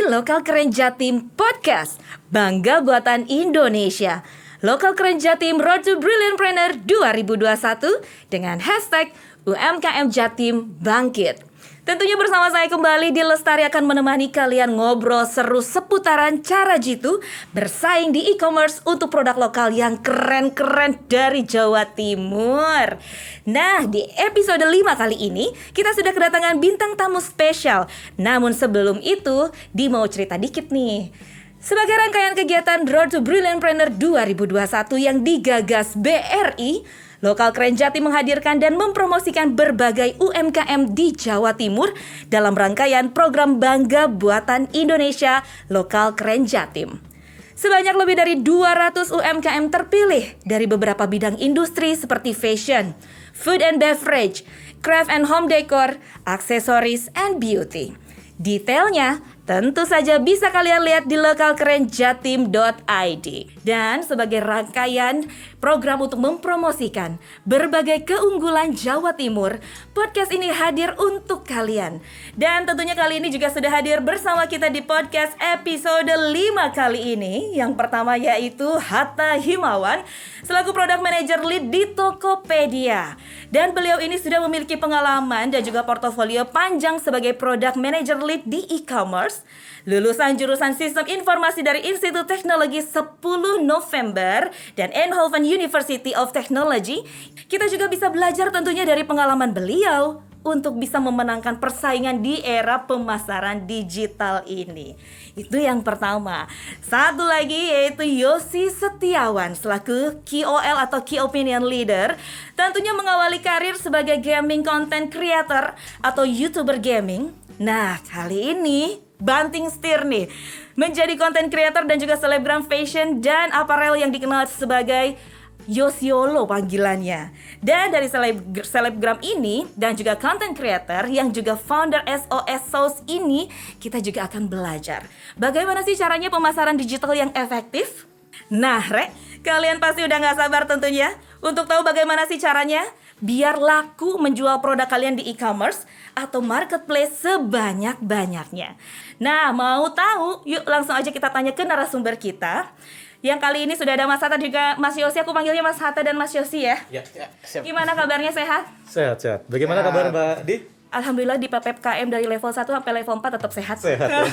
Lokal Keren Jatim Podcast, bangga buatan Indonesia. Lokal Keren Jatim Road to Brilliantpreneur 2021 dengan hashtag UMKM Jatim Bangkit. Tentunya bersama saya kembali di Lestari akan menemani kalian ngobrol seru seputaran cara jitu bersaing di e-commerce untuk produk lokal yang keren-keren dari Jawa Timur. Nah, di episode 5 kali ini kita sudah kedatangan bintang tamu spesial. Namun sebelum itu, Di mau cerita dikit nih. Sebagai rangkaian kegiatan Road to Brilliantpreneur 2021 yang digagas BRI, Lokal Keren Jatim menghadirkan dan mempromosikan berbagai UMKM di Jawa Timur dalam rangkaian program Bangga Buatan Indonesia Lokal Keren Jatim. Sebanyak lebih dari 200 UMKM terpilih dari beberapa bidang industri seperti fashion, food and beverage, craft and home decor, aksesoris, and beauty. Detailnya tentu saja bisa kalian lihat di lokalkerenjatim.id. Dan sebagai rangkaian program untuk mempromosikan berbagai keunggulan Jawa Timur, podcast ini hadir untuk kalian. Dan tentunya kali ini juga sudah hadir bersama kita di podcast episode 5 kali ini. Yang pertama yaitu Hatta Himawan selaku Product Manager Lead di Tokopedia. Dan beliau ini sudah memiliki pengalaman dan juga portofolio panjang sebagai Product Manager Lead di e-commerce. Lulusan jurusan Sistem Informasi dari Institut Teknologi 10 November dan Eindhoven University of Technology. Kita juga bisa belajar tentunya dari pengalaman beliau untuk bisa memenangkan persaingan di era pemasaran digital ini. Itu yang pertama. Satu lagi yaitu Yosi Setiawan selaku KOL atau Key Opinion Leader. Tentunya mengawali karir sebagai gaming content creator atau YouTuber gaming. Nah, kali ini banting setir nih, menjadi content creator dan juga selebgram fashion dan apparel yang dikenal sebagai Yosiolo panggilannya. Dan dari selebgram ini dan juga content creator yang juga founder SOS Sauce ini, kita juga akan belajar bagaimana sih caranya pemasaran digital yang efektif. Nah, kalian pasti udah gak sabar tentunya untuk tahu bagaimana sih caranya biar laku menjual produk kalian di e-commerce atau marketplace sebanyak-banyaknya. Nah, mau tahu? Yuk langsung aja kita tanya ke narasumber kita. Yang kali ini sudah ada Mas Hatta juga Mas Yosi. Aku panggilnya Mas Hatta dan Mas Yosi ya. Ya, siap. Gimana kabarnya, sehat? Sehat. Bagaimana kabar Mbak Di? Alhamdulillah di PPKM dari level 1 sampai level 4 tetap sehat. Sehat. Ya.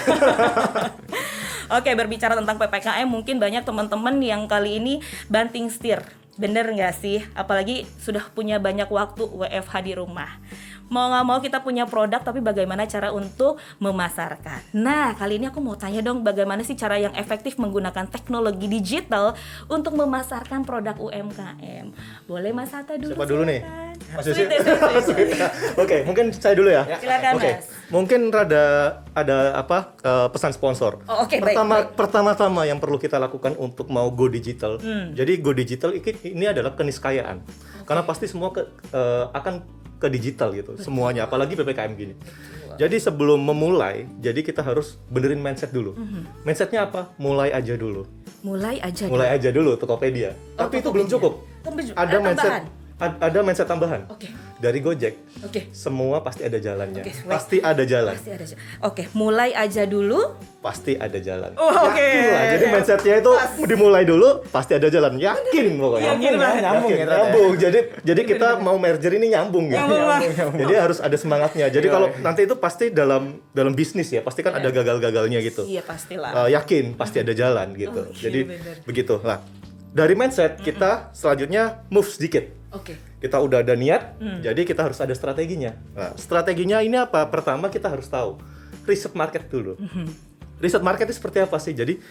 Oke, berbicara tentang PPKM, mungkin banyak teman-teman yang kali ini banting setir. Bener nggak sih? Apalagi sudah punya banyak waktu WFH di rumah. Mau nggak mau kita punya produk, tapi bagaimana cara untuk memasarkan? Nah, kali ini aku mau tanya dong, bagaimana sih cara yang efektif menggunakan teknologi digital untuk memasarkan produk UMKM? Boleh Mas Hatta dulu? Siapa dulu nih? Mas Yosi? Oke, mungkin saya dulu ya. Silakan Oke. Mas. Mungkin ada pesan sponsor. Oh, oke, baik. Pertama-tama yang perlu kita lakukan untuk mau go digital. Jadi go digital ini adalah keniscayaan. Karena pasti semua akan ke digital gitu, semuanya, apalagi PPKM gini. Jadi sebelum memulai, jadi kita harus benerin mindset dulu. Mindsetnya apa? Mulai aja dulu Tokopedia. Tapi itu belum cukup. Ada mindset tambahan. Oke. Dari Gojek. Oke. Semua pasti ada jalannya. Oke, Pasti ada jalan. Oke, mulai aja dulu. Pasti ada jalan. Oh, oke. Yakin lah. Jadi mindsetnya itu dimulai dulu, pasti ada jalan. Yakin pokoknya. Nyambung. Jadi kita mau merger ini nyambung ya. Jadi harus ada semangatnya. Jadi kalau nanti itu pasti dalam bisnis ya, pasti kan ada gagal-gagalnya gitu. Iya, pastilah. Yakin pasti ada jalan gitu. Oke, Jadi bener. begitu. Nah, dari mindset kita selanjutnya move sedikit. Oke. Kita udah ada niat, jadi kita harus ada strateginya. Nah, strateginya ini apa? Pertama kita harus tahu riset market dulu. Riset market itu seperti apa sih? Jadi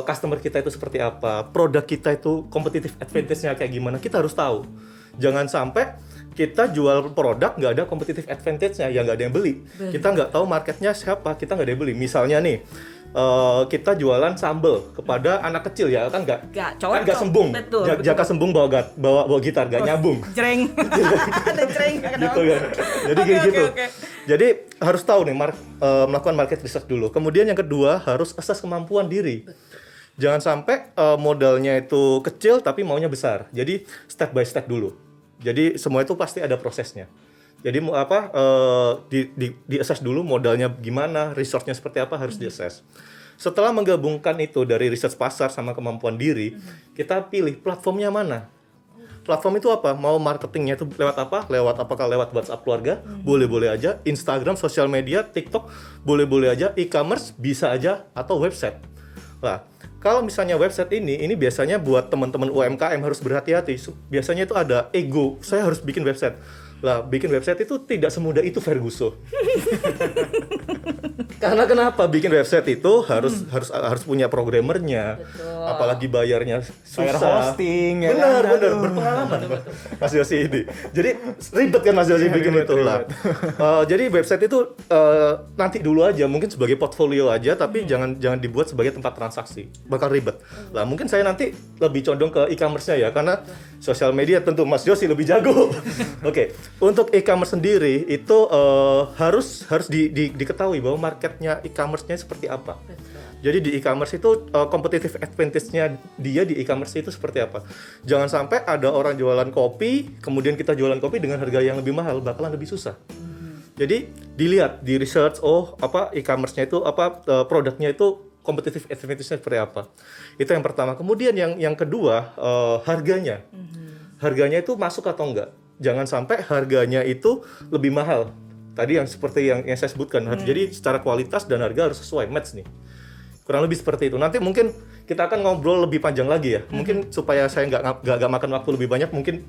customer kita itu seperti apa? Produk kita itu competitive advantage-nya kayak gimana? Kita harus tahu. Jangan sampai kita jual produk nggak ada competitive advantage-nya, ya nggak ada yang beli. Kita nggak tahu marketnya siapa, kita nggak ada yang beli. Misalnya nih, kita jualan sambel kepada anak kecil ya kan nggak sembung. Betul. Jaka sembung bawa gitar nggak nyambung. Jreng. Gitu kan. Jadi gitu. Okay. Jadi harus tahu nih melakukan market research dulu. Kemudian yang kedua harus assess kemampuan diri. Jangan sampai modalnya itu kecil tapi maunya besar. Jadi step by step dulu. Jadi semua itu pasti ada prosesnya. Jadi di assess dulu modalnya gimana, resource-nya seperti apa harus di assess. Setelah menggabungkan itu dari research pasar sama kemampuan diri, kita pilih platformnya mana. Platform itu apa? Mau marketingnya itu lewat apa? Apakah lewat WhatsApp keluarga? Boleh-boleh aja. Instagram, sosial media, TikTok, boleh-boleh aja. E-commerce bisa aja, atau website. Nah, kalau misalnya website ini biasanya buat teman-teman UMKM harus berhati-hati. Biasanya itu ada ego, saya harus bikin website. Lah, bikin website itu tidak semudah itu, Ferguson. Karena kenapa? Bikin website itu harus punya programmernya. Betul. Apalagi bayarnya susah. Bayar hosting, ya benar, kan? benar, berpengalaman Mas Yosi ini. Jadi ribet kan Mas Yosi bikin itu lah. Jadi website itu nanti dulu aja, mungkin sebagai portfolio aja, tapi jangan dibuat sebagai tempat transaksi. Bakal ribet. Lah, mungkin saya nanti lebih condong ke e-commerce-nya ya, karena sosial media tentu Mas Yosi lebih jago. Oke, untuk e-commerce sendiri itu harus diketahui bahwa marketnya e-commerce-nya seperti apa. Betul. Jadi di e-commerce itu competitive advantage-nya dia di e-commerce itu seperti apa. Jangan sampai ada orang jualan kopi, kemudian kita jualan kopi dengan harga yang lebih mahal, bakalan lebih susah. Jadi dilihat di research, e-commerce-nya itu produknya itu competitive advantage-nya seperti apa. Itu yang pertama. Kemudian yang kedua, harganya. Harganya itu masuk atau enggak. Jangan sampai harganya itu lebih mahal. Tadi yang seperti yang saya sebutkan. Jadi secara kualitas dan harga harus sesuai, match nih. Kurang lebih seperti itu. Nanti mungkin kita akan ngobrol lebih panjang lagi ya. Mungkin supaya saya nggak makan waktu lebih banyak, mungkin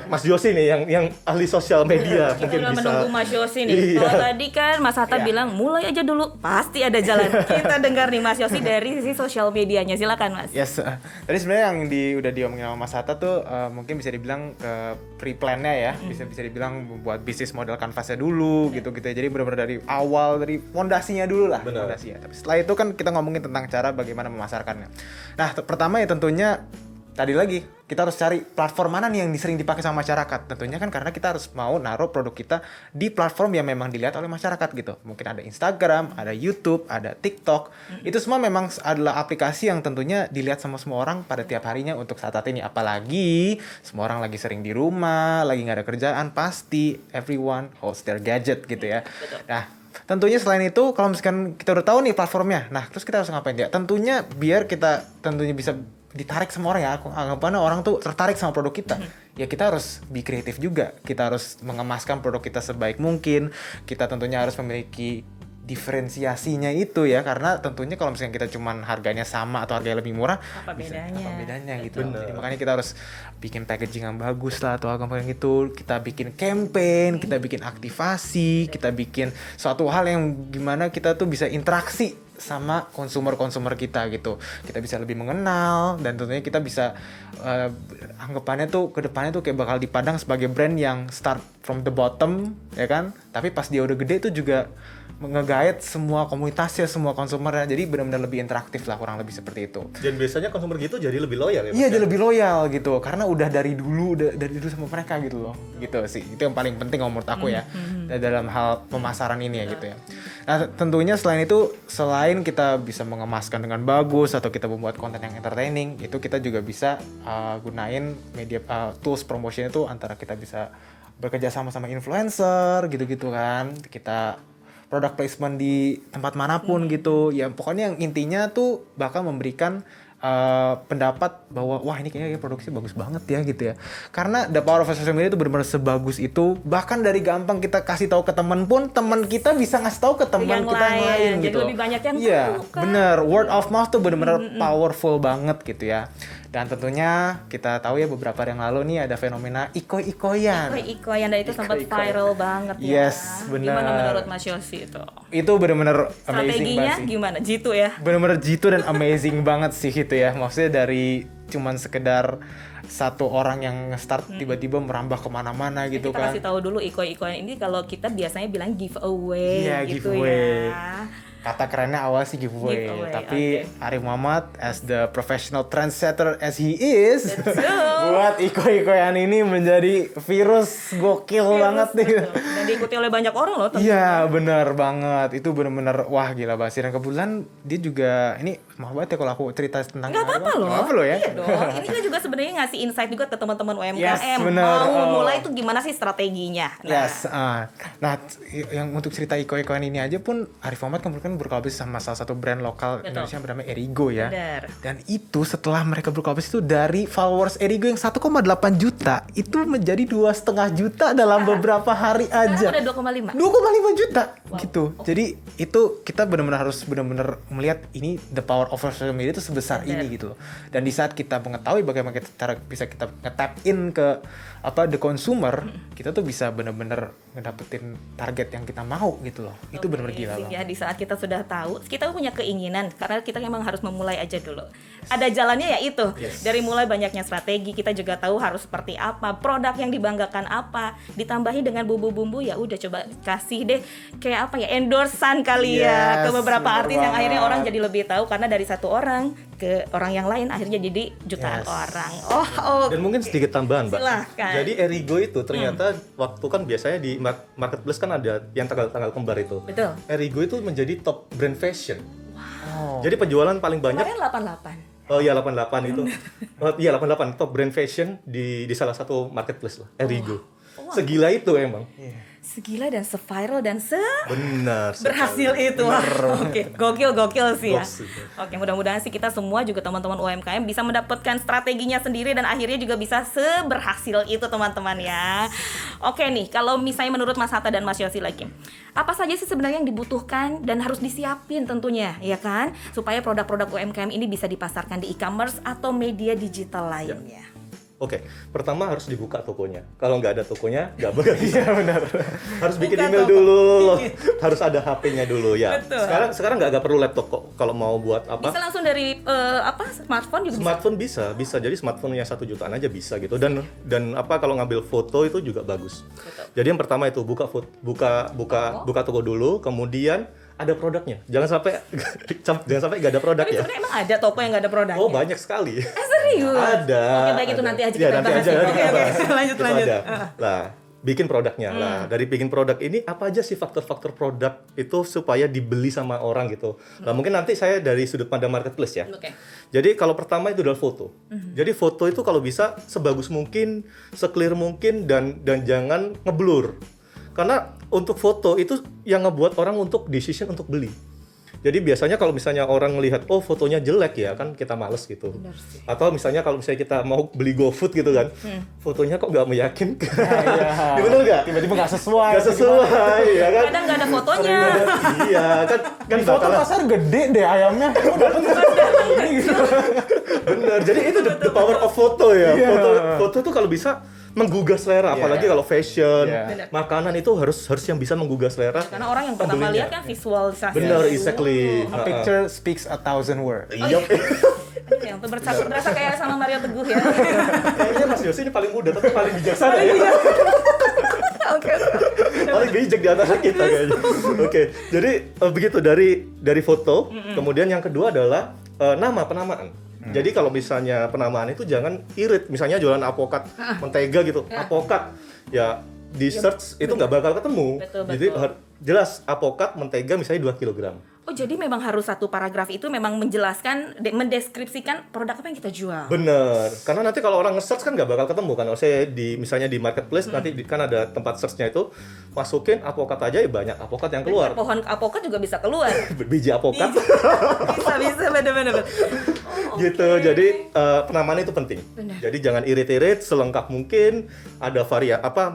Mas Yosi nih yang ahli sosial media Kita mungkin udah bisa. menunggu Mas Yosi nih. Iya. Kalau tadi kan Mas Hatta bilang mulai aja dulu, pasti ada jalan. Kita dengar nih Mas Yosi dari sisi sosial medianya. Silakan Mas. Yes, tadi sebenarnya yang udah diomongin sama Mas Hatta tuh mungkin bisa dibilang ke pre-plan-nya ya, bisa dibilang buat bisnis model kanvasnya dulu gitu. Jadi benar-benar dari awal, dari fondasinya dulu lah. Benar. Fondasinya. Tapi setelah itu kan kita ngomongin tentang cara bagaimana memasarkannya. Nah, pertama ya tentunya tadi lagi kita harus cari platform mana nih yang sering dipakai sama masyarakat. Tentunya kan karena kita harus mau naruh produk kita di platform yang memang dilihat oleh masyarakat gitu. Mungkin ada Instagram, ada YouTube, ada TikTok. Itu semua memang adalah aplikasi yang tentunya dilihat sama semua orang pada tiap harinya untuk saat ini. Apalagi semua orang lagi sering di rumah, lagi nggak ada kerjaan, pasti everyone holds their gadget gitu ya. Nah, tentunya selain itu, kalau misalkan kita udah tahu nih platformnya, nah terus kita harus ngapain ya? Tentunya biar kita tentunya bisa ditarik sama orang ya, aku anggapannya orang tuh tertarik sama produk kita. Ya kita harus be kreatif juga, kita harus mengemaskan produk kita sebaik mungkin, kita tentunya harus memiliki diferensiasinya itu ya, karena tentunya kalau misalnya kita cuman harganya sama atau harganya lebih murah, Apa bedanya? gitu. Jadi makanya kita harus bikin packaging yang bagus lah atau apa yang gitu, kita bikin campaign, kita bikin aktivasi, kita bikin suatu hal yang gimana kita tuh bisa interaksi sama konsumer kita gitu. Kita bisa lebih mengenal dan tentunya kita bisa anggapannya tuh ke depannya tuh kayak bakal dipandang sebagai brand yang start from the bottom ya kan, tapi pas dia udah gede tuh juga nge-guide semua komunitasnya, semua konsumernya. Jadi benar-benar lebih interaktif lah, kurang lebih seperti itu. Dan biasanya konsumer gitu jadi lebih loyal ya. Iya, jadi lebih loyal gitu. Karena udah dari dulu sama mereka gitu loh. Gitu sih. Itu yang paling penting menurut aku ya. Dalam hal pemasaran ini ya gitu ya. Nah, tentunya selain kita bisa mengemaskan dengan bagus atau kita membuat konten yang entertaining, itu kita juga bisa gunain media tools promotion itu, antara kita bisa bekerja sama influencer gitu-gitu kan. Kita product placement di tempat manapun gitu ya, pokoknya yang intinya tuh bakal memberikan pendapat bahwa wah ini kayaknya produksi bagus banget ya gitu ya, karena the power of social media itu benar-benar sebagus itu. Bahkan dari gampang kita kasih tahu ke teman pun, teman kita bisa ngasih tahu ke teman kita yang lain jadi gitu. lebih banyak yang Iya, tahu kan. bener, word of mouth tuh benar-benar powerful banget gitu ya. Dan tentunya kita tahu ya beberapa hari yang lalu nih ada fenomena ikoy-ikoyan. Ikoy-ikoyan, dan itu sempat Ikoy-ikoyan. viral banget ya. Yes, benar. Gimana menurut Mas Yosi itu? Itu benar-benar amazing Strateginya banget sih. gimana? Jitu ya? Bener-bener jitu dan amazing banget sih gitu ya. Maksudnya dari cuman sekedar satu orang yang nge-start tiba-tiba merambah kemana-mana gitu Kita kan. kasih tahu dulu ikoy-ikoyan ini kalau kita biasanya bilang giveaway Iya, gitu giveaway. ya. Kata kerennya awal sih giveaway. Giveaway, Tapi oke. Arif Muhammad as the professional trendsetter as he is, Betul. buat iko-ikoyan ini menjadi virus gokil banget nih. Betul. Dan diikuti oleh banyak orang loh. Iya, benar banget. Itu benar-benar wah gila banget sih. Dan kebetulan dia juga ini maaf banget ya kalau aku cerita tentang Nggak apa-apa loh. Nggak apa-apa loh ya. Iya dong. Ini kan juga sebenarnya ngasih kasih insight juga ke teman-teman UMKM Yes, benar. mau mulai itu gimana sih strateginya. Yes, nah yang untuk cerita iko-ikoan ini aja pun Arif Muhammad kan berkolaborasi sama salah satu brand lokal Betul. Indonesia yang bernama Erigo ya. Benar. Dan itu setelah mereka berkolaborasi itu dari followers Erigo yang 1,8 juta itu menjadi 2,5 juta dalam beberapa hari aja. Sekarang udah 2,5. 2,5 juta Wow. gitu. Jadi itu kita benar-benar harus melihat ini the power of social media itu sebesar Benar. ini gitu loh. Dan di saat kita mengetahui bagaimana cara bisa kita nge-tap in ke the consumer, kita tuh bisa benar-benar ngedapetin target yang kita mau gitu loh. Itu benar-benar gila loh. Ya, di saat kita sudah tahu, kita punya keinginan karena kita memang harus memulai aja dulu. Ada jalannya ya itu. Yes. Dari mulai banyaknya strategi, kita juga tahu harus seperti apa, produk yang dibanggakan apa, ditambahi dengan bumbu-bumbu ya udah coba kasih deh kayak apa ya, endorsean kali ya Yes, ke beberapa bener artis yang banget. akhirnya orang jadi lebih tahu karena dari satu orang ke orang yang lain akhirnya jadi jutaan Yes. orang. Oh. Dan mungkin sedikit tambahan, Mbak. Silahkan. Jadi Erigo itu ternyata waktu kan biasanya di marketplace kan ada yang tanggal-tanggal kembar itu. Betul. Erigo itu menjadi top brand fashion. Oh. Jadi penjualan paling banyak. Kemarin 88. Oh iya 88 itu. Oh iya 88 top brand fashion di salah satu marketplace lah, Erigo. Segila itu emang. Segila dan se-viral dan Benar. berhasil sekali. itu. Wah, Oke, gokil sih ya. Gokil. Oke, mudah-mudahan sih kita semua juga teman-teman UMKM bisa mendapatkan strateginya sendiri dan akhirnya juga bisa seberhasil itu teman-teman ya. Oke nih, kalau misalnya menurut Mas Hatta dan Mas Yosi lagi, apa saja sih sebenarnya yang dibutuhkan dan harus disiapin tentunya, ya kan? Supaya produk-produk UMKM ini bisa dipasarkan di e-commerce atau media digital lainnya. Oke, pertama harus dibuka tokonya. Kalau nggak ada tokonya, nggak bakal bisa. Iya benar. Harus bikin Buka email toko. dulu, harus ada HP-nya dulu ya. Betul. Sekarang nggak perlu laptop kok kalau mau buat apa. Bisa langsung dari smartphone juga bisa. Smartphone bisa. Jadi smartphone yang 1 jutaan aja bisa gitu. Dan apa kalau ngambil foto itu juga bagus. Betul. Jadi yang pertama itu buka toko dulu, kemudian ada produknya. Jangan sampai nggak ada produk Tapi ya. sebenarnya emang ada toko yang nggak ada produknya. Oh banyak sekali. Serius? Ada. Oke, baik itu ada. nanti aja Ya, kita nanti bahas. aja Oke, kita bahas. lanjut. Itu ada. Lah, bikin produknya. Lah, dari bikin produk ini apa aja sih faktor-faktor produk itu supaya dibeli sama orang gitu. Lah, mungkin nanti saya dari sudut pandang marketplace ya. Oke. Jadi kalau pertama itu adalah foto. Jadi foto itu kalau bisa sebagus mungkin, se-clear mungkin dan jangan ngeblur. Karena untuk foto itu yang ngebuat orang untuk decision untuk beli. Jadi biasanya kalau misalnya orang melihat oh fotonya jelek ya kan kita males gitu. Benar sih. Atau misalnya kalau misalnya kita mau beli GoFood gitu kan, fotonya kok nggak meyakinkan. Iya. Bener nggak? Tiba-tiba nggak sesuai. Nggak sesuai ya kan? Kadang nggak ada fotonya. Iya kan Di foto bakalan- pasar gede deh ayamnya. Ini gitu. Bener. Jadi itu the power of foto ya. Iya. Foto tuh kalau bisa menggugah selera, Iya. apalagi kalau fashion, Iya. makanan itu harus yang bisa menggugah selera. Karena orang yang pertama pembelinya. lihat kan visualisasi. Bener, dulu. exactly. A picture speaks 1,000 words. Iya. Aduh, yang berasa kayak sama Mario Teguh ya. Kayaknya Mas Yosi ini paling muda tapi paling bijaksana ya. Oke. Paling bijak di antara kita kayaknya. Oke, jadi begitu dari foto. Kemudian yang kedua adalah penamaan. Jadi kalau misalnya penamaan itu jangan irit. Misalnya jualan apokat mentega gitu, apokat ya di search itu nggak bakal ketemu. Betul, Jadi betul. jelas apokat mentega misalnya 2 kg. Oh, jadi memang harus satu paragraf itu memang menjelaskan, mendeskripsikan produk apa yang kita jual. Bener, karena nanti kalau orang nge-search kan nggak bakal ketemu kan. Kalau saya misalnya di marketplace nanti kan ada tempat search-nya itu, masukin apokat aja ya banyak apokat yang keluar. Pohon apokat juga bisa keluar. Biji apokat. bisa bener-bener. Oh, Gitu, oke. jadi penamaan itu penting. Benar. Jadi jangan irit-irit, selengkap mungkin. Ada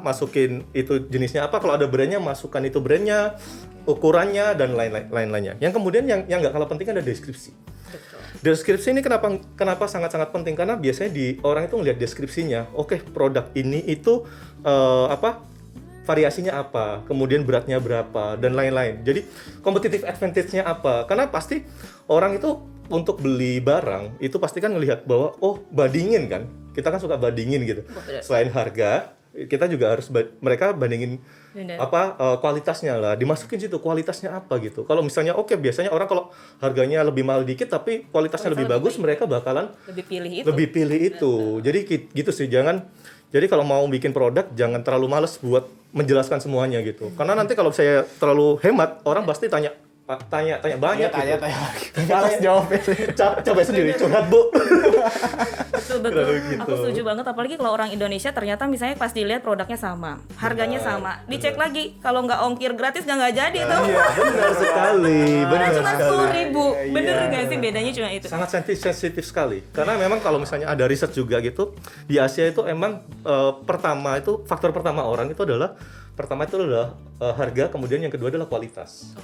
masukin itu jenisnya apa. Kalau ada brandnya, masukkan itu brandnya, ukurannya dan lain-lainnya. Yang kemudian yang nggak kalah penting ada deskripsi. Betul. Deskripsi ini kenapa sangat-sangat penting karena biasanya orang itu ngelihat deskripsinya. Oke, produk ini itu variasinya apa, kemudian beratnya berapa dan lain-lain. Jadi competitive advantage-nya apa? Karena pasti orang itu untuk beli barang itu pasti kan ngelihat bahwa bandingin kan. Kita kan suka bandingin gitu. Betul. Selain harga, kita juga harus mereka bandingin Benar. kualitasnya lah, dimasukin situ kualitasnya apa gitu. Kalau misalnya biasanya orang kalau harganya lebih mahal dikit tapi kualitasnya lebih bagus, mereka bakalan lebih pilih itu. Jadi gitu sih, jadi kalau mau bikin produk jangan terlalu males buat menjelaskan semuanya gitu. Karena nanti kalau saya terlalu hemat, orang pasti tanya banyak Tanya gitu. lagi. Males jawabnya. Coba sendiri curhat, Bu. Betul. Gitu. Aku setuju banget, apalagi kalau orang Indonesia ternyata misalnya pas dilihat produknya sama, harganya sama, dicek lagi kalau nggak ongkir gratis nggak jadi tuh. Iya, benar sekali. Benar Cuma sekali. 10.000, bener nggak sih bedanya cuma itu? Sangat sensitif sekali. Karena memang kalau misalnya ada riset juga gitu, di Asia itu emang faktor pertama orang itu adalah harga, kemudian yang kedua adalah kualitas.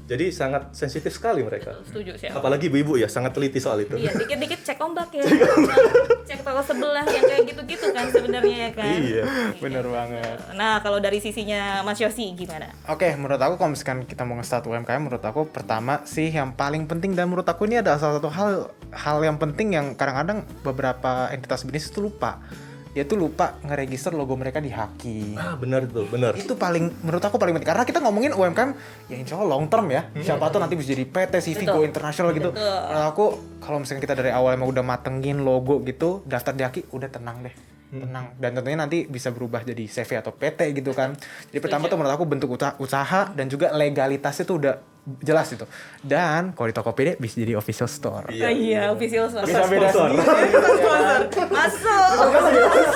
Jadi sangat sensitif sekali mereka. Setuju sih. Apalagi ibu-ibu ya, sangat teliti soal itu. Iya, dikit-dikit cek ombak ya, cek toko sebelah yang kayak gitu-gitu kan sebenarnya ya kan. Iya. Bener banget. Nah, kalau dari sisinya Mas Yosi gimana? Oke, menurut aku kalau misalkan kita mau nge-start UMKM, menurut aku pertama sih yang paling penting, dan menurut aku ini adalah salah satu hal yang penting yang kadang-kadang beberapa entitas bisnis itu lupa. Dia tuh lupa ngeregister logo mereka di Haki. Benar tuh, benar. Itu menurut aku paling penting, karena kita ngomongin UMKM ya insya Allah long term ya. Siapa tahu nanti bisa jadi PT, CV, Go International gitu. Menurut aku kalau misalnya kita dari awal emang udah matengin logo gitu, daftar di Haki, udah tenang deh. Tenang. Dan tentunya nanti bisa berubah jadi CV atau PT gitu kan. Jadi pertama tuh menurut aku bentuk usaha dan juga legalitasnya tuh udah jelas itu. Dan kalau di Tokopedia bisa jadi official store. Iya, official sponsor. Bisa beda sendiri. Masuk.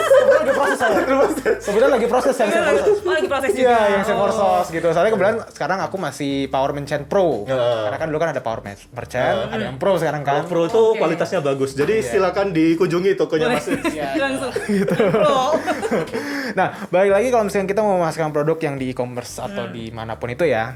Lagi proses saya. Sebenarnya lagi proses yang saya proses. Oh, lagi proses juga. Iya, yang saya proses gitu. Soalnya kebetulan sekarang aku masih Power Merchant Pro. Karena kan dulu kan ada Power Merchant, ada yang Pro sekarang kan. Pro itu kualitasnya bagus. Jadi silakan dikunjungi tokonya Mas. Langsung. Pro. Nah, balik lagi kalau misalnya kita mau memasarkan produk yang di e-commerce atau di manapun itu ya.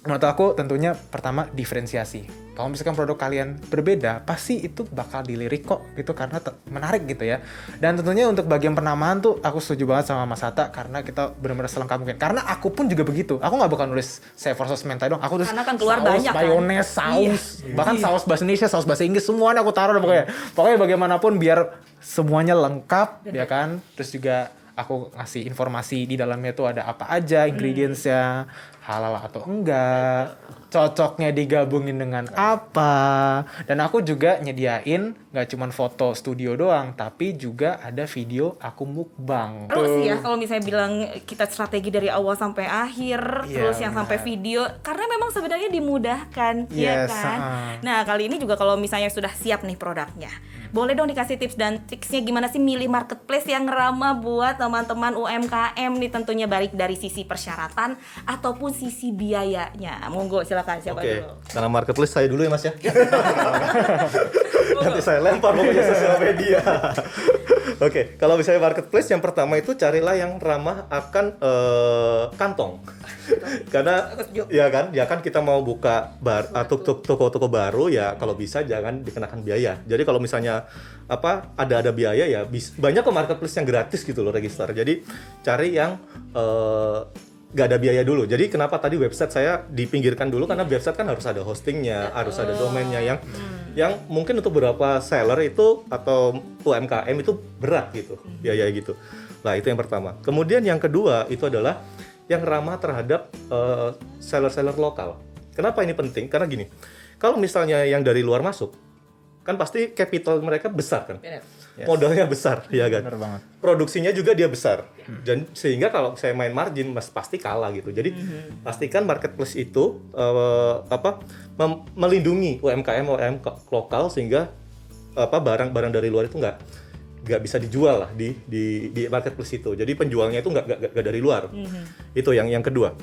Menurut aku tentunya pertama diferensiasi. Kalau misalkan produk kalian berbeda, pasti itu bakal dilirik kok gitu karena menarik gitu ya. Dan tentunya untuk bagian penamaan tuh aku setuju banget sama Mas Hatta karena kita benar-benar selengkap mungkin. Karena aku pun juga begitu. Aku nggak bakal nulis saya versus mentai dong. Aku tulis Karena kan keluar saus, banyak kan. mayones, saus, bahkan saus bahasa Indonesia, saus bahasa Inggris semuanya aku taruh pokoknya. Pokoknya bagaimanapun biar semuanya lengkap ya kan. Terus juga aku ngasih informasi di dalamnya tuh ada apa aja ingredients-nya, halal atau enggak, cocoknya digabungin dengan apa. Dan aku juga nyediain nggak cuma foto studio doang, tapi juga ada video aku mukbang. Terus sih ya kalau misalnya bilang kita strategi dari awal sampai akhir, Iya, terus yang sampai video, karena memang sebenarnya dimudahkan, ya Yes, kan. Nah kali ini juga kalau misalnya sudah siap nih produknya, boleh dong dikasih tips dan triksnya gimana sih milih marketplace yang ramah buat teman-teman UMKM nih, tentunya baik dari sisi persyaratan ataupun sisi biayanya. Monggo silakan siapa Oke, dulu? karena marketplace saya dulu ya Mas ya. Nanti saya lempar pokoknya sosial media. Oke, kalau misalnya marketplace yang pertama itu carilah yang ramah akan kantong. Karena ya kan kita mau buka toko-toko baru ya kalau bisa jangan dikenakan biaya. Jadi kalau misalnya ada biaya ya banyak kok marketplace yang gratis gitu loh register. Jadi cari yang nggak ada biaya dulu. Jadi kenapa tadi website saya dipinggirkan dulu karena website kan harus ada hostingnya, harus ada domainnya yang mungkin untuk beberapa seller itu atau UMKM itu berat gitu, biaya gitu. Nah itu yang pertama. Kemudian yang kedua itu adalah yang ramah terhadap seller-seller lokal. Kenapa ini penting? Karena gini, kalau misalnya yang dari luar masuk, kan pasti capital mereka besar kan. Yes. Modalnya besar, ya kan. Bener banget. Produksinya juga dia besar. Dan sehingga kalau saya main margin pasti kalah gitu. Jadi pastikan marketplace itu melindungi UMKM lokal sehingga barang-barang dari luar itu nggak bisa dijual lah di marketplace itu. Jadi penjualnya itu nggak dari luar. Itu yang kedua.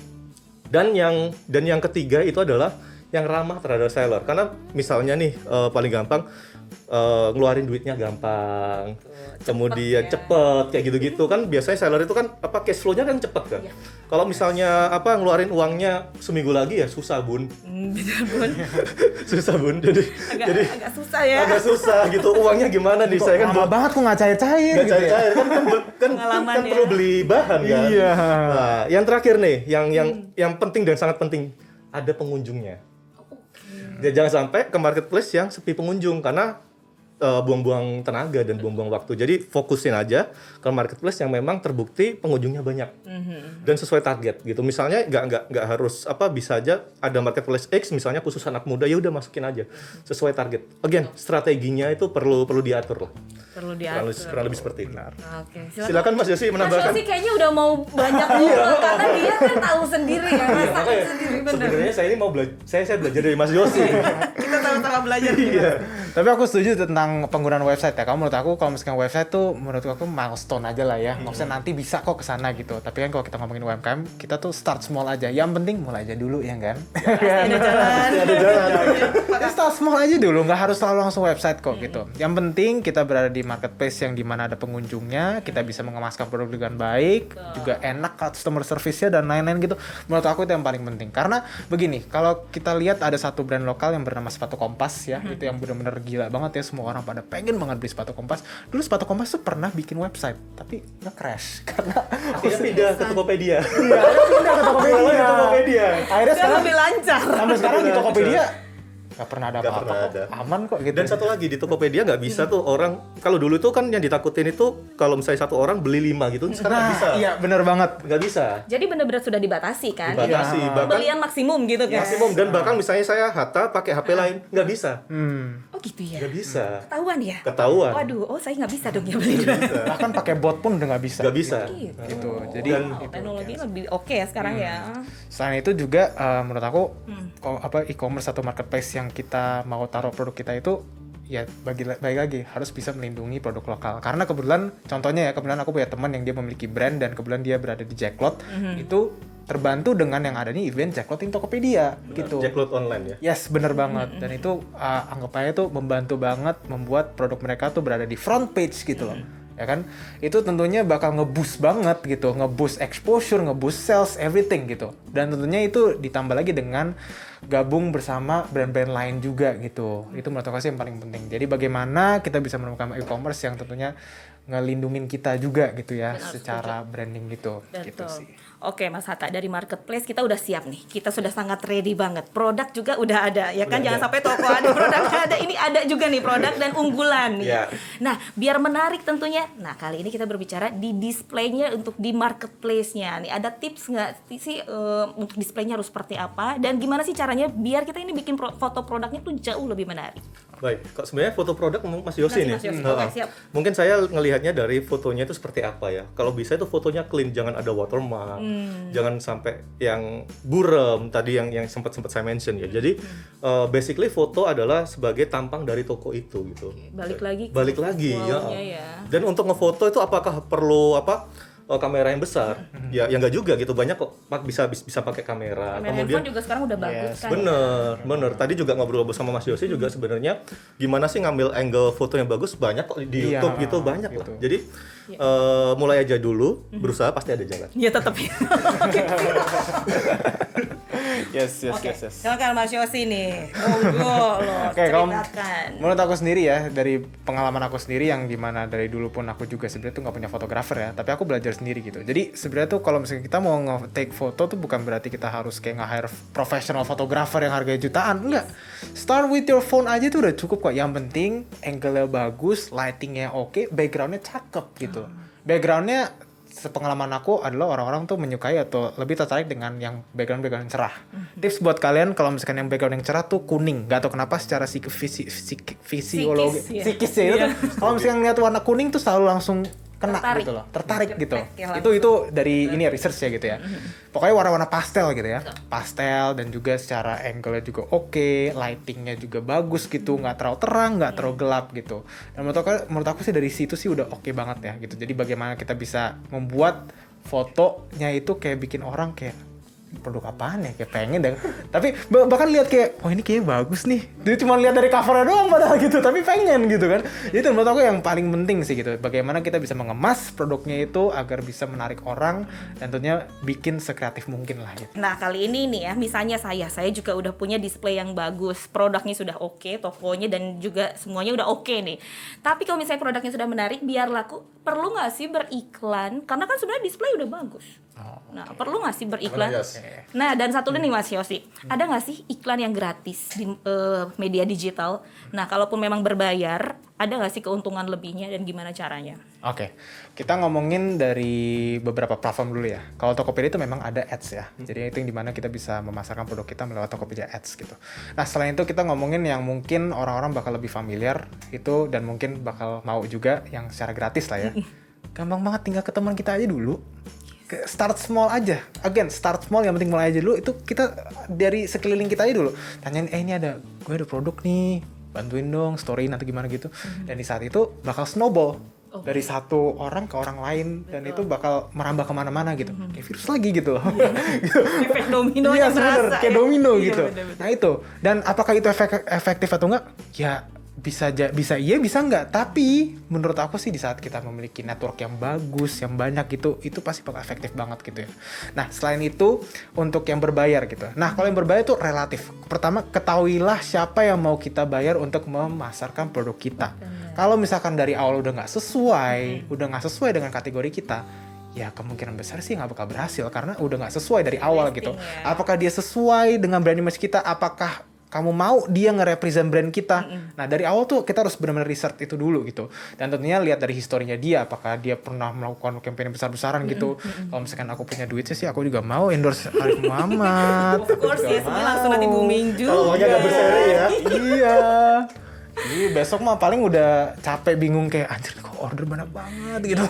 Dan yang ketiga itu adalah yang ramah terhadap seller. Karena misalnya nih paling gampang ngeluarin duitnya gampang, kemudian cepet kayak gitu-gitu kan biasanya seller itu kan cash flow-nya kan cepet kan. Kalau misalnya ngeluarin uangnya seminggu lagi ya susah bun. Susah bun. Jadi agak susah ya. Agak susah gitu. Uangnya gimana nih? Saya kan lama banget kok nggak cair-cair nggak gitu ya. cair-cair kan perlu beli bahan kan. Iya. Nah, yang terakhir nih, yang penting dan sangat penting ada pengunjungnya. Jangan sampai ke marketplace yang sepi pengunjung karena buang-buang tenaga dan buang-buang waktu. Jadi fokusin aja ke marketplace yang memang terbukti pengunjungnya banyak dan sesuai target gitu. Misalnya nggak harus bisa aja ada marketplace X misalnya khusus anak muda ya udah masukin aja sesuai target. Again strateginya itu perlu diatur lah. Perlu diatur. Kurang lebih seperti itu. Oke. Silakan Mas Yosi Mas menambahkan. Yosi kayaknya udah mau banyak ngobrol karena dia kan tahu sendiri ya, rasain Makanya sendiri bener. sebenarnya saya ini mau belajar dari Mas Yosi. Kita sama-sama belajar. Iya. Tapi aku setuju tentang penggunaan website ya. Menurut aku kalau misalkan website tuh menurut aku milestone aja lah ya. Maksudnya nanti bisa kok kesana gitu. Tapi kan kalau kita ngomongin UMKM, kita tuh start small aja. Yang penting mulai aja dulu ya kan. Ada jalan. Ya, start small aja dulu, nggak harus selalu langsung website kok gitu. Yang penting kita berada di marketplace yang dimana ada pengunjungnya, kita bisa mengemaskan produk dengan baik, juga enak customer service-nya dan lain-lain gitu. Menurut aku itu yang paling penting. Karena begini, kalau kita lihat ada satu brand lokal yang bernama sepatu Kompas ya, itu yang benar-benar gila banget ya, semua orang pada pengen banget beli sepatu Kompas. Dulu sepatu Kompas tuh pernah bikin website, tapi nge-crash karena Akhirnya pindah ke Tokopedia. iya, pindah ke Tokopedia. Akhirnya sekarang lebih lancar. sampai sekarang di Tokopedia nggak pernah ada Nggak apa-apa pernah kok. ada. Aman kok gitu. Dan satu lagi di Tokopedia nggak bisa tuh orang, kalau dulu tuh kan yang ditakutin itu kalau misalnya satu orang beli 5 gitu, sekarang nggak bisa. Iya bener banget. Nggak bisa. Jadi benar-benar sudah dibatasi kan? Dibatasi, Iya. bahkan Pembelian maksimum gitu kan? maksimum, dan bahkan misalnya saya Hatta pakai HP lain nggak bisa. Oh gitu ya? Nggak bisa. Ketahuan ya? Ketahuan. Waduh, saya nggak bisa dong ya beli dua. Bahkan pakai bot pun udah nggak bisa. Nggak bisa. Gitu. Jadi Dan- Wow, teknologi lebih oke ya sekarang ya. selain itu juga menurut aku e-commerce atau marketplace yang kita mau taruh produk kita itu ya baik lagi harus bisa melindungi produk lokal. Karena kebetulan contohnya ya, kebetulan aku punya teman yang dia memiliki brand dan kebetulan dia berada di Jacklot, itu terbantu dengan yang ada nih event Jacklot in Tokopedia gitu. Jacklot online ya. Yes, bener banget. Dan itu anggap aja tuh membantu banget membuat produk mereka tuh berada di front page gitu loh. Ya kan? Itu tentunya bakal nge-boost banget gitu, nge-boost exposure, nge-boost sales, everything gitu. Dan tentunya itu ditambah lagi dengan gabung bersama brand-brand lain juga gitu. Itu menurut aku sih yang paling penting. Jadi bagaimana kita bisa menemukan e-commerce yang tentunya ngelindungin kita juga gitu ya, secara branding gitu. Gitu Betul. sih. Oke Mas Hatta, dari marketplace kita udah siap nih. Kita sudah sangat ready banget. Produk juga udah ada, ya kan? Udah Jangan ada. sampai toko ada produknya ada. Ini ada juga nih produk dan unggulan nih. Iya. Nah, biar menarik tentunya. Nah, kali ini kita berbicara di displaynya untuk di marketplace-nya. Nih, ada tips nggak sih untuk displaynya harus seperti apa? Dan gimana sih caranya biar kita ini bikin foto produknya tuh jauh lebih menarik? Baik, kok sebenarnya foto produk Mas Yosi nih. Mas Yosi. Heeh. Oke, siap. Mungkin saya ngelihatnya dari fotonya itu seperti apa ya. Kalau bisa itu fotonya clean, jangan ada watermark, jangan sampai yang buram tadi yang sempat saya mention ya. Jadi basically foto adalah sebagai tampang dari toko itu gitu. Balik lagi ke Balik lagi ya. wow-nya ya. Dan untuk ngefoto itu apakah perlu kamera yang besar? Ya nggak juga gitu, banyak kok bisa pakai kamera. Kamera handphone juga sekarang udah bagus kan. Bener. Tadi juga ngobrol sama Mas Yosi juga sebenarnya gimana sih ngambil angle foto yang bagus, banyak kok di Iya, YouTube gitu, banyak gitu. lah. Jadi mulai aja dulu, berusaha pasti ada jalan. Ya tetap ya. Yes. Silakan Mas Yosi nih. Monggo loh, Oke, kalau ceritakan. menurut aku sendiri ya, dari pengalaman aku sendiri yang dimana dari dulu pun aku juga sebenarnya tuh nggak punya fotografer ya, tapi aku belajar sendiri gitu. Jadi sebenarnya tuh kalau misalnya kita mau nge-take foto tuh bukan berarti kita harus kayak nge-hire professional fotografer yang harganya jutaan, enggak. Start with your phone aja tuh udah cukup kok. Yang penting angle-nya bagus, lighting-nya oke, background-nya cakep gitu. Background-nya sepengalaman aku adalah orang-orang tuh menyukai atau lebih tertarik dengan yang background cerah. Tips buat kalian kalau misalkan yang background yang cerah tuh kuning, gak tau kenapa secara fisiologi Psikis, ya. psikis ya itu Iya. kalau misalkan lihat warna kuning tuh selalu langsung kena Tertarik. gitu loh, tertarik Cepet gitu. ya Itu dari ini ya, research ya gitu ya. Pokoknya warna-warna pastel gitu ya. Pastel dan juga secara angle-nya juga oke, lighting-nya juga bagus gitu, nggak terlalu terang, nggak terlalu gelap gitu. Dan menurut aku sih dari situ sih udah oke banget ya gitu. Jadi bagaimana kita bisa membuat fotonya itu kayak bikin orang kayak produk apaan ya, kayak pengen deh. Tapi bahkan lihat kayak oh ini kayaknya bagus nih, dia cuma lihat dari covernya doang padahal gitu, tapi pengen gitu kan. Itu menurut aku yang paling penting sih gitu, bagaimana kita bisa mengemas produknya itu agar bisa menarik orang dan tentunya bikin sekreatif mungkin lah gitu. Nah kali ini nih ya, misalnya saya juga udah punya display yang bagus, produknya sudah oke, tokonya dan juga semuanya udah oke nih. Tapi kalau misalnya produknya sudah menarik, biar laku, perlu nggak sih beriklan? Karena kan sebenarnya display udah bagus. Nah perlu nggak sih beriklan? Nah dan satu lagi nih Mas Yosi, ada nggak sih iklan yang gratis di media digital? Nah kalaupun memang berbayar, ada nggak sih keuntungan lebihnya dan gimana caranya? Oke, kita ngomongin dari beberapa platform dulu ya. Kalau Tokopedia itu memang ada ads ya. Jadi itu yang dimana kita bisa memasarkan produk kita melalui Tokopedia ads gitu. Nah selain itu kita ngomongin yang mungkin orang-orang bakal lebih familiar itu dan mungkin bakal mau juga yang secara gratis lah ya. Gampang banget, tinggal ke teman kita aja dulu. Start small aja. Again, start small, yang penting mulai aja dulu. Itu kita dari sekeliling kita aja dulu. Tanyain, ini gue ada produk nih. bantuin dong storyin atau gimana gitu. Dan di saat itu bakal snowball dari satu orang ke orang lain dan itu bakal merambah kemana-mana gitu, kayak virus lagi gitu. Efek dominonya Iya sebenarnya berasa kayak ya. domino Iya, gitu. bener-bener. Nah itu, dan apakah itu efektif atau enggak? Ya bisa iya bisa enggak. Tapi menurut aku sih di saat kita memiliki network yang bagus, yang banyak gitu, itu pasti bakal efektif banget gitu ya. Nah selain itu untuk yang berbayar gitu. Nah kalau yang berbayar itu relatif. Pertama ketahuilah siapa yang mau kita bayar untuk memasarkan produk kita. Kalau misalkan dari awal udah nggak sesuai dengan kategori kita, ya kemungkinan besar sih nggak bakal berhasil karena udah nggak sesuai dari awal gitu. ya. Apakah dia sesuai dengan brand image kita? Apakah kamu mau dia nge-represent brand kita? Nah dari awal tuh kita harus benar-benar research itu dulu gitu. Dan tentunya lihat dari historinya dia, apakah dia pernah melakukan campaign besar-besaran gitu. Kalau misalkan aku punya duit sih aku juga mau endorse Arif Muhammad. Of course ya, semuanya langsung nanti booming juga. Kalau maunya nggak berseri ya. Iya. Jadi besok mah paling udah capek bingung kayak anjir kok order banyak banget gitu.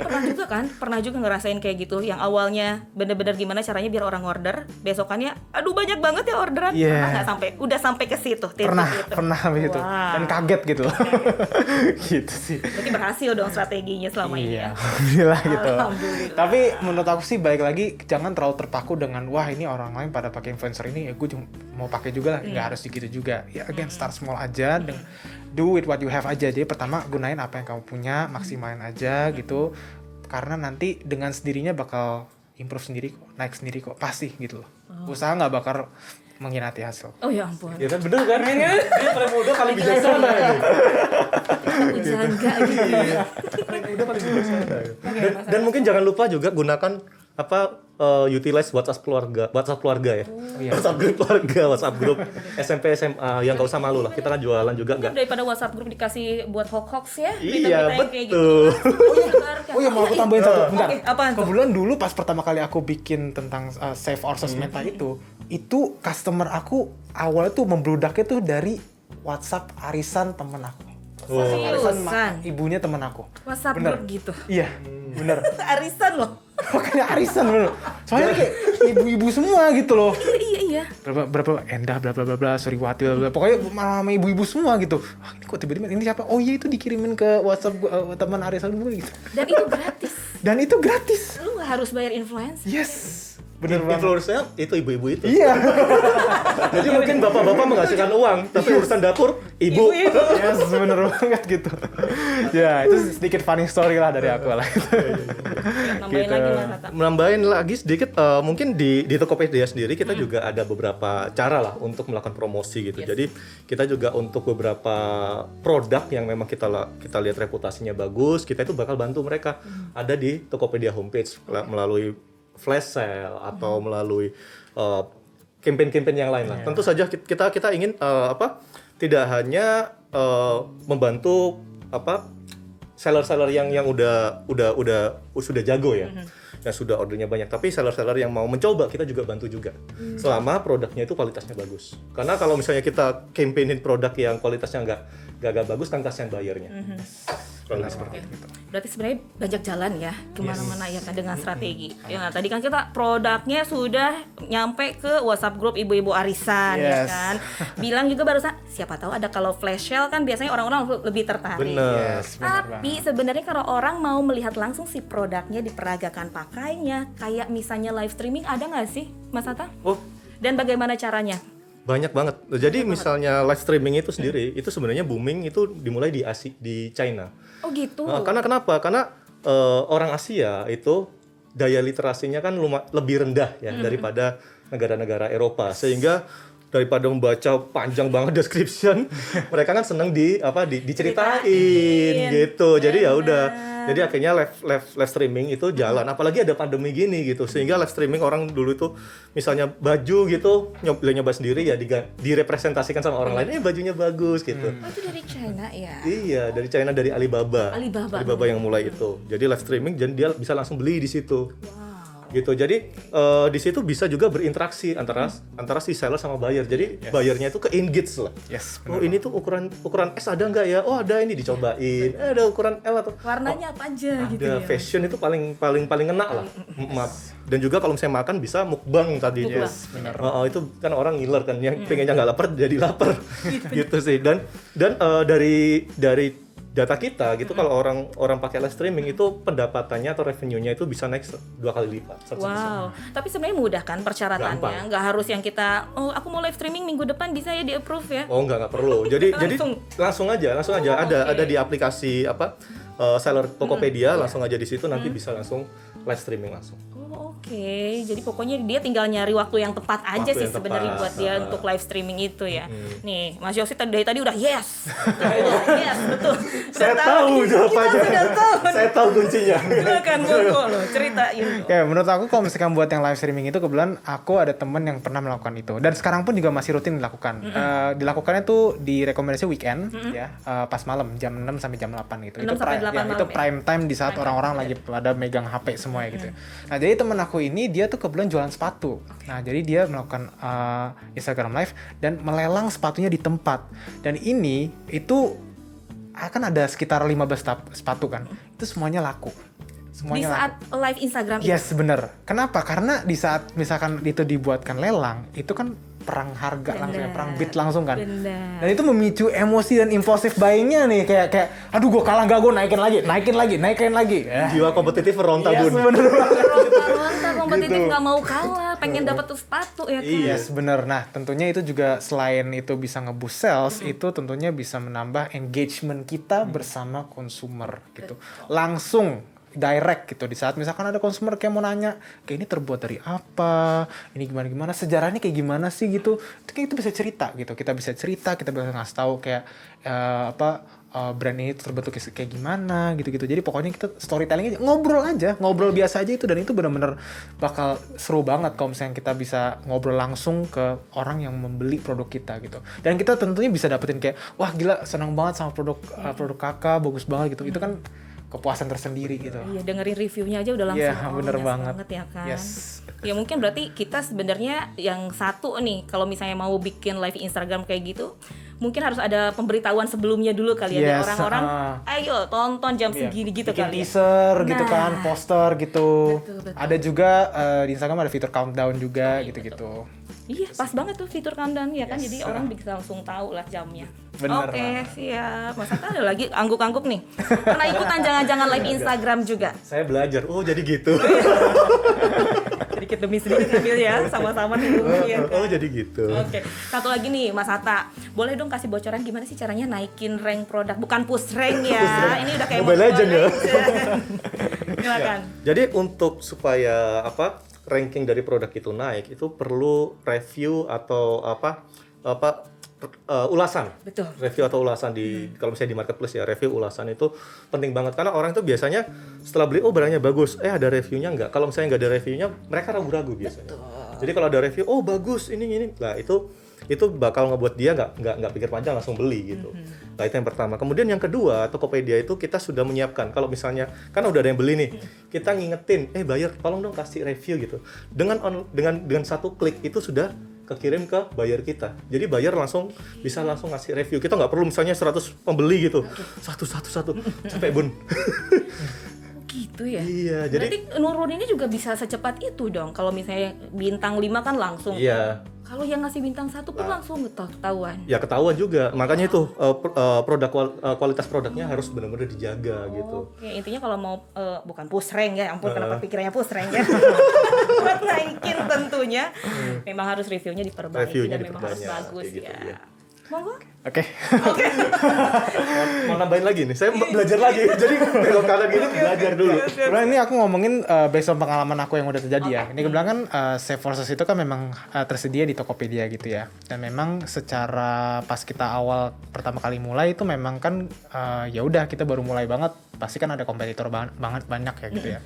Tapi pernah juga ngerasain kayak gitu, yang awalnya bener-bener gimana caranya biar orang order, besokannya aduh banyak banget ya orderan. Iya. Pernah nggak udah sampai ke situ titik itu? Pernah gitu. Wow. Dan kaget gitu. Gitu sih. Berarti berhasil dong strateginya selama ini ya. Iya, alhamdulillah gitu. Alhamdulillah. Tapi menurut aku sih baik lagi jangan terlalu terpaku dengan wah ini orang lain pada pakai influencer ini ya gue mau pakai juga lah. Nggak harus gitu juga. Ya again start small aja dan do with what you have aja. Jadi pertama gunain apa yang kamu punya, maksimalin aja gitu. Karena nanti dengan sendirinya bakal improve sendiri kok, naik sendiri kok, pasti gitu loh. Usaha nggak bakal mengkhianati hasil. Oh ya ampun. Ya kan bener kan? Dia paling muda paling bijaksana ini. Jangan enggak gitu. Paling muda paling bijaksana. Dan mungkin jangan lupa juga gunakan utilize WhatsApp keluarga ya. Iya. WhatsApp grup keluarga, WhatsApp grup SMP SMA yang nggak usah malu lah. Kita kan jualan juga nggak. Daripada WhatsApp grup dikasih buat hoax ya. Iya, berita-berita yang kayak gitu. betul. Oh iya mau aku tambahin satu, bentar. Oke, apaan tuh? Kebetulan dulu pas pertama kali aku bikin tentang Save Our Source Meta itu customer aku awalnya tuh membludaknya tuh dari WhatsApp arisan temen aku. Seriusan? Ibunya temen aku. WhatsApp Bener. grup gitu. Iya, bener. Arisan loh. Makanya arisan bener. Soalnya kayak ibu-ibu semua gitu loh. Iya. Berapa Endah bla bla bla bla Suriwati bla bla. Pokoknya sama ibu-ibu semua gitu. Ah, ini kok tiba-tiba ini siapa? Oh iya itu dikirimin ke WhatsApp teman arisan gue gitu. Dan itu gratis. Dan itu gratis. Lu nggak harus bayar influencer. Yes. Bener banget. Influencer itu ibu-ibu itu. Iya. Jadi mungkin bapak-bapak menghasilkan uang, tapi urusan dapur ibu. Yes, bener banget gitu. Ya, itu sedikit funny story lah dari aku lah. Nambahin lagi Mas Hatta. Menambahin lagi sedikit, mungkin di Tokopedia sendiri kita juga ada beberapa cara lah untuk melakukan promosi gitu. Jadi kita juga untuk beberapa produk yang memang kita lihat reputasinya bagus, kita itu bakal bantu mereka. Ada di Tokopedia homepage melalui flash sale atau melalui campaign-campaign yang lain lah. Tentu saja kita ingin tidak hanya membantu seller-seller yang sudah jago ya. Yang sudah ordernya banyak, tapi seller-seller yang mau mencoba kita juga bantu juga. Selama produknya itu kualitasnya bagus. Karena kalau misalnya kita campaignin produk yang kualitasnya nggak bagus, kan kasihan bayarnya. Seperti itu. Berarti sebenarnya banyak jalan ya kemana-mana ya kan dengan strategi. Ya, tadi kan kita produknya sudah nyampe ke WhatsApp grup ibu-ibu arisan ya Yes. kan. Bilang juga barusan siapa tahu ada kalau flash sale kan biasanya orang-orang lebih tertarik. Bener. Yes, bener Tapi sebenarnya kalau orang mau melihat langsung si produknya diperagakan pakainya, kayak misalnya live streaming ada nggak sih Mas Hatta? Oh, Dan bagaimana caranya? banyak banget. Jadi misalnya live streaming itu sendiri itu sebenarnya booming itu dimulai di China. Oh gitu. Karena kenapa? Karena orang Asia itu daya literasinya kan lebih rendah ya daripada negara-negara Eropa, sehingga daripada membaca panjang banget description, mereka kan seneng diceritain gitu. Jadi ya udah. Jadi akhirnya live streaming itu jalan. Apalagi ada pandemi gini gitu, sehingga live streaming orang dulu itu misalnya baju gitu nyoba sendiri ya direpresentasikan sama orang lain. Bajunya bagus gitu. Oh, itu dari China ya. Iya, dari China, dari Alibaba yang mulai itu. Jadi live streaming, jadi dia bisa langsung beli di situ. Gitu. Jadi di situ bisa juga berinteraksi antara si seller sama buyer. Jadi buyernya itu ke-engage lah. Yes, Oh, ini tuh ukuran S ada nggak ya? Oh, ada, ini dicobain. Ada ukuran L atau Warnanya apa aja gitu ada ya. fashion itu paling ngena lah. Maaf. Dan juga kalau misalnya makan bisa mukbang tadinya. Yes, benar. Itu kan orang ngiler kan, yang pengennya nggak lapar jadi lapar gitu sih. Dan dari data kita gitu, kalau orang pakai live streaming itu pendapatannya atau revenue-nya itu bisa naik 2 kali lipat. 100%. Wow, tapi sebenarnya mudah kan persyaratannya, Gampang. nggak harus yang kita, aku mau live streaming minggu depan bisa ya di approve ya. Oh nggak perlu. Jadi Langsung. langsung aja. Ada oke. di aplikasi seller Tokopedia, langsung aja di situ nanti bisa langsung live streaming langsung. Oh, oke. Jadi pokoknya dia tinggal nyari waktu yang tepat aja Waktu sih yang sebenarnya tepat. buat dia untuk live streaming itu ya. Nih, Mas Yosi dari tadi udah yes. Yes, betul. Saya Udah tahu jawabannya. Kita sudah tahu. Saya tahu kuncinya. Silakan Boko lo ceritain. Kayak menurut aku kalau misalkan buat yang live streaming itu, kebetulan aku ada temen yang pernah melakukan itu dan sekarang pun juga masih rutin dilakukan. Dilakukannya tuh direkomendasi weekend ya, pas malam jam 6 sampai jam 8 gitu. 6 sampai 8 malam itu ya? prime time di saat Prime orang-orang time, lagi pada megang HP semua ya gitu. Nah, jadi temen aku ini dia tuh kebetulan jualan sepatu. Nah, jadi dia melakukan Instagram live dan melelang sepatunya di tempat. Dan ini itu akan ada sekitar 15 sepatu kan. Itu semuanya laku. Di Semuanya laku. saat live Instagram itu. Yes, bener. Kenapa? Karena di saat misalkan itu dibuatkan lelang, itu kan perang harga langsung ya, perang bid langsung kan. Benar. Dan itu memicu emosi dan impulsif buying-nya nih, kayak aduh gue kalah gak, gue naikin lagi. Ya. Jiwa kompetitif ronta Yes, bun. bener banget. Ronta kompetitif Gitu. nggak mau kalah, pengen dapat tuh sepatu ya kan. Yes, bener. Nah, tentunya itu juga selain itu bisa nge-boost sales, itu tentunya bisa menambah engagement kita bersama consumer gitu. Langsung direct gitu, di saat misalkan ada consumer kayak mau nanya kayak ini terbuat dari apa, ini gimana sejarahnya kayak gimana sih gitu, itu bisa cerita gitu, kita bisa ngasih tahu kayak brand ini terbentuk kayak gimana gitu jadi pokoknya kita storytelling aja, ngobrol biasa aja itu, dan itu benar-benar bakal seru banget kalau misalnya kita bisa ngobrol langsung ke orang yang membeli produk kita gitu, dan kita tentunya bisa dapetin kayak wah gila senang banget sama produk kakak, bagus banget gitu, itu kan kepuasan tersendiri gitu. Iya, dengerin reviewnya aja udah langsung. Iya, bener yes banget. Ya kan. Yes. Ya mungkin berarti kita sebenarnya yang satu nih, kalau misalnya mau bikin live Instagram kayak gitu, mungkin harus ada pemberitahuan sebelumnya dulu kali ya, biar Yes, orang-orang ayo tonton jam segini gitu bikin kali ya. teaser gitu Nah. kan, poster gitu. Betul. Ada juga di Instagram ada fitur countdown juga gitu-gitu. Iya, pas banget tuh fitur countdown ya kan, Yes. jadi orang bisa langsung tahu lah jamnya. Bener Oke, banget. siap. Mas Atta ada lagi angguk-angguk nih. Pernah ikutan jangan-jangan live Instagram juga. Saya belajar. Oh jadi gitu. Sedikit demi sedikit ambil ya, sama-sama nih. Ya kan? Oh jadi gitu. Oke, satu lagi nih Mas Atta, boleh dong kasih bocoran gimana sih caranya naikin rank produk? Bukan push rank ya, ini udah kayak Mobile Legend ya. Silakan. Jadi untuk supaya ranking dari produk itu naik, itu perlu review atau ulasan. Betul. Review atau ulasan kalau misalnya di marketplace ya, review ulasan itu penting banget, karena orang itu biasanya setelah beli barangnya bagus, ada reviewnya nggak. Kalau misalnya nggak ada reviewnya, mereka ragu-ragu biasanya. Jadi kalau ada review, oh bagus ini, nah itu bakal ngebuat dia nggak pikir panjang, langsung beli gitu. Nah itu yang pertama. Kemudian yang kedua, Tokopedia itu kita sudah menyiapkan, kalau misalnya kan udah ada yang beli nih, kita ngingetin, buyer tolong dong kasih review gitu. Dengan satu klik itu sudah kekirim ke buyer kita. Jadi buyer bisa langsung ngasih review. Kita nggak perlu misalnya 100 pembeli gitu. Satu. Capek bun. Gitu ya. Iya, jadi Berarti nuruninnya juga bisa secepat itu dong. Kalau misalnya bintang 5 kan langsung. iya. Kalau yang ngasih bintang 1 pun langsung ketahuan. Ya ketahuan juga. Makanya itu kualitas produknya harus benar-benar dijaga gitu. Oke, intinya kalau mau bukan push rank ya, ampun kenapa pikirannya push rank ya. Buat naikin tentunya memang harus reviewnya diperbaiki Reviewnya dan memang harus diperbanyak, bagus kayak gitu, ya. ya. Monggo. Oke. Mau nambahin lagi nih, saya belajar lagi. Jadi belok kanan gini belajar dulu. Kebetulan ini aku ngomongin based on pengalaman aku yang udah terjadi ya. Ini kebetulan kan Save Forces itu kan memang tersedia di Tokopedia gitu ya. Dan memang secara pas kita awal pertama kali mulai itu memang kan ya udah kita baru mulai banget, pasti kan ada kompetitor banget banyak ya gitu ya.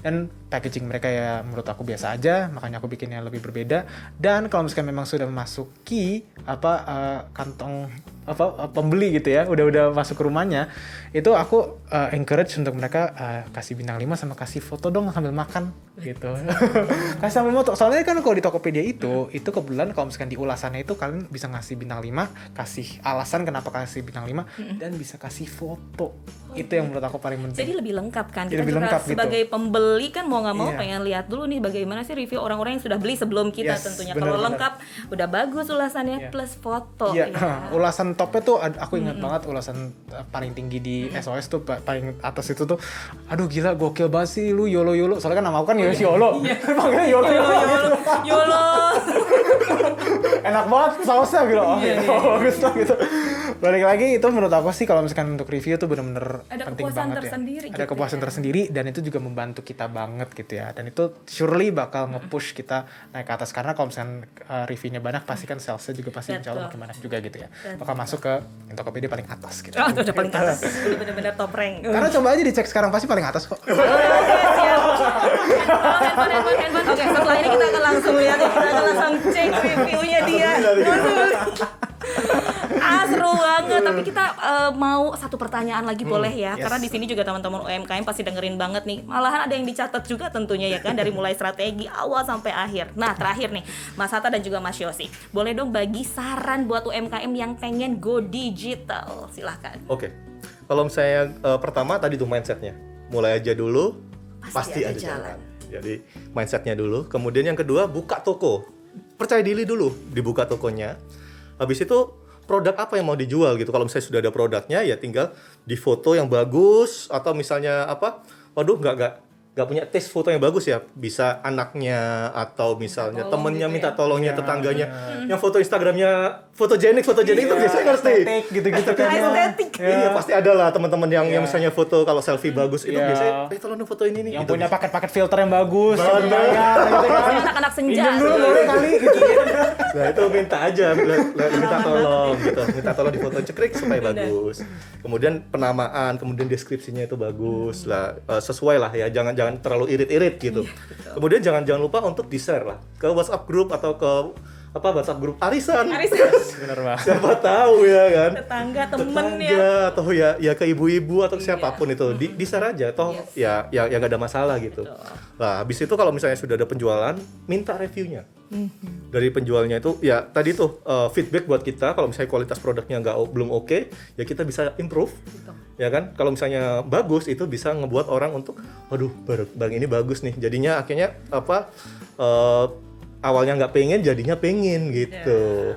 Dan packaging mereka ya menurut aku biasa aja, makanya aku bikinnya lebih berbeda. Dan kalau misalkan memang sudah memasuki kantong pembeli gitu ya, udah masuk ke rumahnya, itu aku encourage untuk mereka kasih bintang 5 sama kasih foto dong sambil makan gitu. Kasih sambil foto. Soalnya kan kalau di Tokopedia itu kebetulan kalau misalkan di ulasannya itu kalian bisa ngasih bintang 5, kasih alasan kenapa kasih bintang 5 dan bisa kasih foto. Itu yang menurut aku paling penting. Jadi lebih lengkap kan. Jadi Kita lebih juga lengkap gitu. sebagai pembeli kan mau nggak mau Iya. pengen lihat dulu nih bagaimana sih review orang-orang yang sudah beli sebelum kita Yes, tentunya. benar, Kalau benar. lengkap udah bagus ulasannya Iya. plus foto. Iya, ya. ulasan topnya tuh aku ingat banget ulasan paling tinggi di SOS tuh paling atas itu tuh, aduh gila gokil banget sih lu YOLO. Soalnya kan nama aku kan YOLO. Panggilnya YOLO. YOLO. Enak banget sausnya gitu. Oh, Iya, iya, bagus lah gitu. Balik lagi itu menurut aku sih kalau misalkan untuk review tuh bener-bener Ada penting kepuasan banget tersendiri ya. Ada gitu kepuasan ya. tersendiri dan itu juga membantu kita banget gitu ya. Dan itu surely bakal nge-push kita naik ke atas karena kalau misalkan reviewnya banyak pasti kan salesnya juga pasti insya Allah Betul. makin banyak juga gitu ya. Betul. Bakal masuk ke Tokopedia paling atas gitu. Oh, itu udah paling atas. Udah bener-bener top rank. Karena coba aja dicek sekarang pasti paling atas kok. Oke, siap. Handphone. Oke, setelah ini kita akan langsung lihat ya. Kita akan langsung cek reviewnya dia. Seru banget. Tapi kita mau satu pertanyaan lagi boleh ya? yes. Karena di sini juga teman-teman UMKM pasti dengerin banget nih. Malahan ada yang dicatat juga tentunya ya kan dari mulai strategi awal sampai akhir. Nah, terakhir nih, Mas Hatta dan juga Mas Yosi. Boleh dong bagi saran buat UMKM yang pengen go digital. Silahkan. Oke. Kalau misalnya pertama tadi tuh mindsetnya, mulai aja dulu, Pasti pasti ada ada jalan. jalan. Jadi mindsetnya dulu. Kemudian yang kedua buka toko, percaya diri dulu, dibuka tokonya. Habis itu produk apa yang mau dijual gitu. Kalau misalnya sudah ada produknya, ya tinggal di foto yang bagus atau misalnya apa? Waduh, nggak punya taste foto yang bagus ya, bisa anaknya atau misalnya Tolong temennya gitu minta ya. tolongnya, tetangganya yang foto Instagramnya fotogenik itu biasanya ngerti. Estetik gitu-gitu kan. Estetik. Iya pasti ada lah teman-teman yang misalnya foto kalau selfie bagus itu Iya. biasanya tolong dong foto ini nih. Yang gitu. punya paket-paket filter yang bagus, Bener. yang berbayar, gitu kan. Anak-anak senja. Pinjam dulu boleh kali gitu. Nah itu minta aja, minta tolong gitu, minta tolong difoto cekrik supaya bagus. Kemudian penamaan, kemudian deskripsinya itu bagus lah, sesuai lah ya, jangan terlalu irit-irit gitu. Kemudian jangan lupa untuk di-share lah ke WhatsApp group atau ke WhatsApp grup arisan. Bener banget. Siapa tahu ya kan. Tetangga, temen ya. Tetangga atau ya ke ibu-ibu atau siapapun itu di-share aja toh ya nggak ada masalah gitu. Nah, habis itu kalau misalnya sudah ada penjualan, minta reviewnya. Dari penjualnya itu ya tadi tuh feedback buat kita kalau misalnya kualitas produknya belum oke, ya kita bisa improve. Ya kan? Kalau misalnya bagus itu bisa ngebuat orang untuk waduh, barang ini bagus nih. Jadinya akhirnya awalnya nggak pengen, jadinya pengen gitu.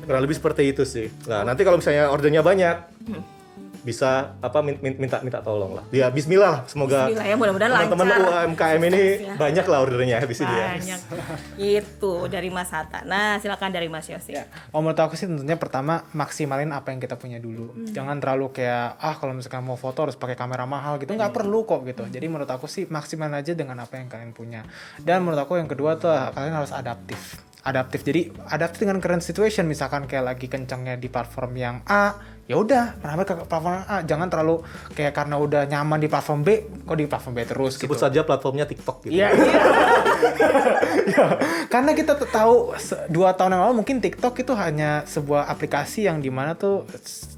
Kurang lebih seperti itu sih. Nah, nanti kalau misalnya ordernya banyak, bisa minta tolong lah. Ya bismillah lah, semoga Bismillah ya, mudah-mudahan teman-teman lancar. UMKM ini Ya. banyak lah ordernya habis ini ya. Banyak. Itu dari Mas Hatta. Nah, silakan dari Mas Yosi. Ya, kalau menurut aku sih tentunya pertama maksimalin apa yang kita punya dulu. Jangan terlalu kayak kalau misalkan mau foto harus pakai kamera mahal gitu, nggak perlu kok gitu. Jadi menurut aku sih maksimalin aja dengan apa yang kalian punya. Dan menurut aku yang kedua tuh kalian harus adaptif. Jadi adaptif dengan current situation, misalkan kayak lagi kencangnya di platform yang A, ya udah kenapa ke platform A, jangan terlalu kayak karena udah nyaman di platform B kok di platform B terus Sebut gitu. saja platformnya TikTok gitu. Iya. Ya, karena kita tahu 2 tahun yang lalu mungkin TikTok itu hanya sebuah aplikasi yang dimana tuh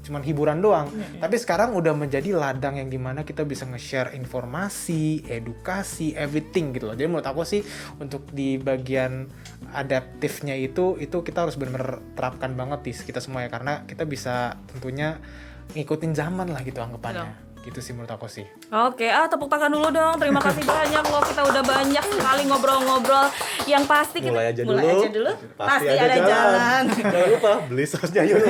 cuman hiburan doang. Tapi sekarang udah menjadi ladang yang dimana kita bisa nge-share informasi, edukasi, everything gitu loh. Jadi menurut aku sih untuk di bagian adaptifnya itu kita harus benar-benar terapkan banget di kita semua ya, karena kita bisa tentunya ngikutin zaman lah gitu anggapannya. Gitu sih menurut aku sih. Oke, tepuk tangan dulu dong. Terima kasih banyak loh, kita udah banyak sekali ngobrol-ngobrol. Yang pasti kita Mulai aja dulu. Pasti ada jalan. Jangan lupa beli sausnya yuk.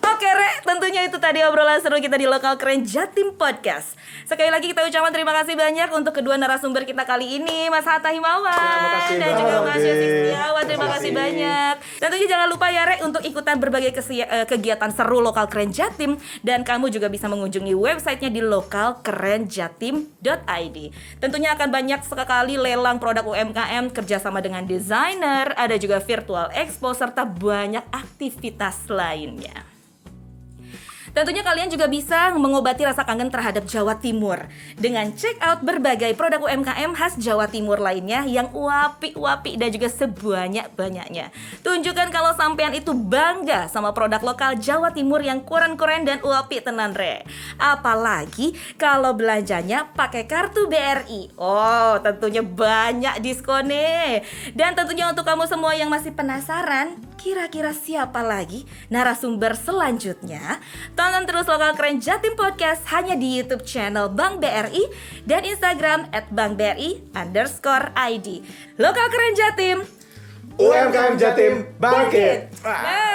Oke, Re, tentunya itu tadi obrolan seru kita di Lokal Keren Jatim Podcast. Sekali lagi kita ucapkan terima kasih banyak untuk kedua narasumber kita kali ini, Mas Hatta Himawan Terima kasih, dan juga Bang Mas Yosi. Yosi Setiawan. Terima kasih banyak. Tentunya jangan lupa ya, Re, untuk ikutan berbagai kegiatan seru Lokal Keren Jatim, dan kamu juga bisa mengunjungi websitenya di lokalkerenjatim.id. Tentunya akan banyak sekali lelang produk UMKM, kerjasama dengan desainer, ada juga virtual expo serta banyak aktivitas lainnya. Tentunya kalian juga bisa mengobati rasa kangen terhadap Jawa Timur dengan check out berbagai produk UMKM khas Jawa Timur lainnya yang uapi-uapi dan juga sebanyak-banyaknya. Tunjukkan kalau sampean itu bangga sama produk lokal Jawa Timur yang keren-keren dan uapi tenan re. Apalagi kalau belanjanya pakai kartu BRI. Oh, tentunya banyak diskonnya. Dan tentunya untuk kamu semua yang masih penasaran, kira-kira siapa lagi narasumber selanjutnya? Tonton terus Lokal Keren Jatim Podcast hanya di YouTube channel Bank BRI dan Instagram @bankbri_id. Lokal Keren Jatim, UMKM Jatim bangkit. Nah.